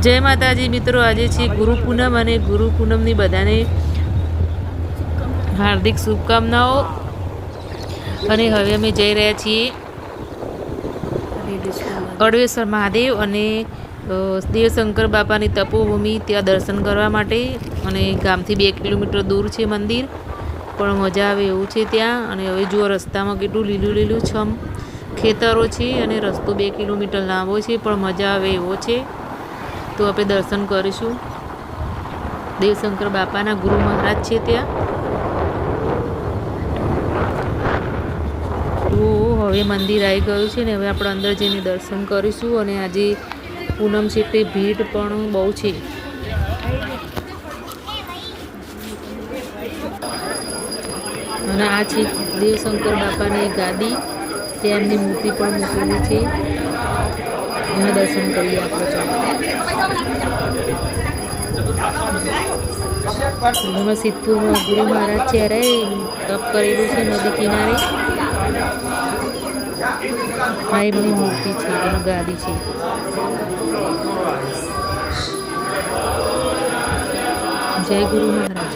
जय माताजी मित्रों, आज है गुरु पूनम और गुरु पूनम की बधाने हार्दिक शुभकामनाओं। अने हवे अमे जई रह्या छीए अडवेसर महादेव अने देवशंकर बापानी तपोभूमि त्यां दर्शन करवा माटे। अने गामथी 2 किलोमीटर दूर छे मंदिर, पण मजा आवे एवुं छे त्यां। अने हवे जुओ रस्तामां केटલું લીલું લીલું छम खेतरो छे अने रस्तो 2 किलोमीटर लांबो छे, पण मजा आवे एवो छे। तो आपणे दर्शन करीशुं। देवशंकर बापाना गुरु महाराज छे त्यां। तो हवे मंदिर आई गयुं छे ने हवे આપણે અંદર જઈને દર્શન કરીશું। અને આજે પૂનમ છે તે ભીડ પણ બહુ છે। અને આ છે દેવશંકર બાપાની ગાદી, તેમની મૂર્તિ પણ મૂકેલી છે। એના દર્શન કરીએ આપણે। ચાલો, સિદ્ધપુરમાં ગુરુ મહારાજ ત્યારે તપ કરેલું છે નદી કિનારે। આ એમની મૂર્તિ છે, એની ગાદી છે। જય ગુરુ મહારાજ।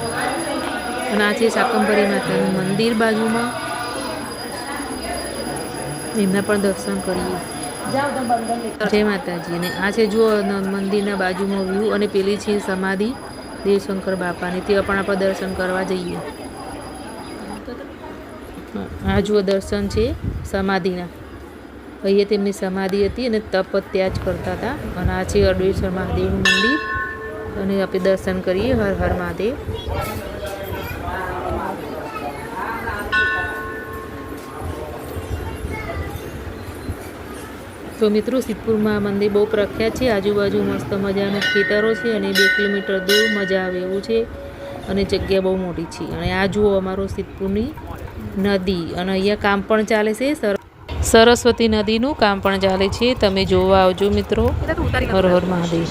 અને આ છે શાકંભરી માતાનું મંદિર બાજુમાં, એમના પણ દર્શન કરીએ। જય માતાજી। અને આ છે જો મંદિરના બાજુમાં વ્યૂ, અને પેલી છે સમાધિ દેવશંકર બાપાની, તે પણ આપણે દર્શન કરવા જઈએ। આ જુઓ દર્શન છે સમાધિના। અહીંયા તેમની સમાધિ હતી અને તપ ત્યાં જ કરતા હતા। અને આ છે અડવેસર મહાદેવનું મંદિર, અને આપણે દર્શન કરીએ। હર હર મહાદેવ। तो मित्रों, सिद्धपुर में मंदिर बहुत प्रख्यात है। आजूबाजू मस्त मजाना खेतरों से, 2 किलोमीटर दूर मजा आवे एवुं छे, अने जग्या बहु मोटी छे। अने आ जुओ अमारो सिद्धपुरनी नदी, अने अहींया काम पण चाले छे, सरस्वती नदीनुं काम पण चाले छे। तमे जोवा आवजो मित्रों। हर हर महादेव।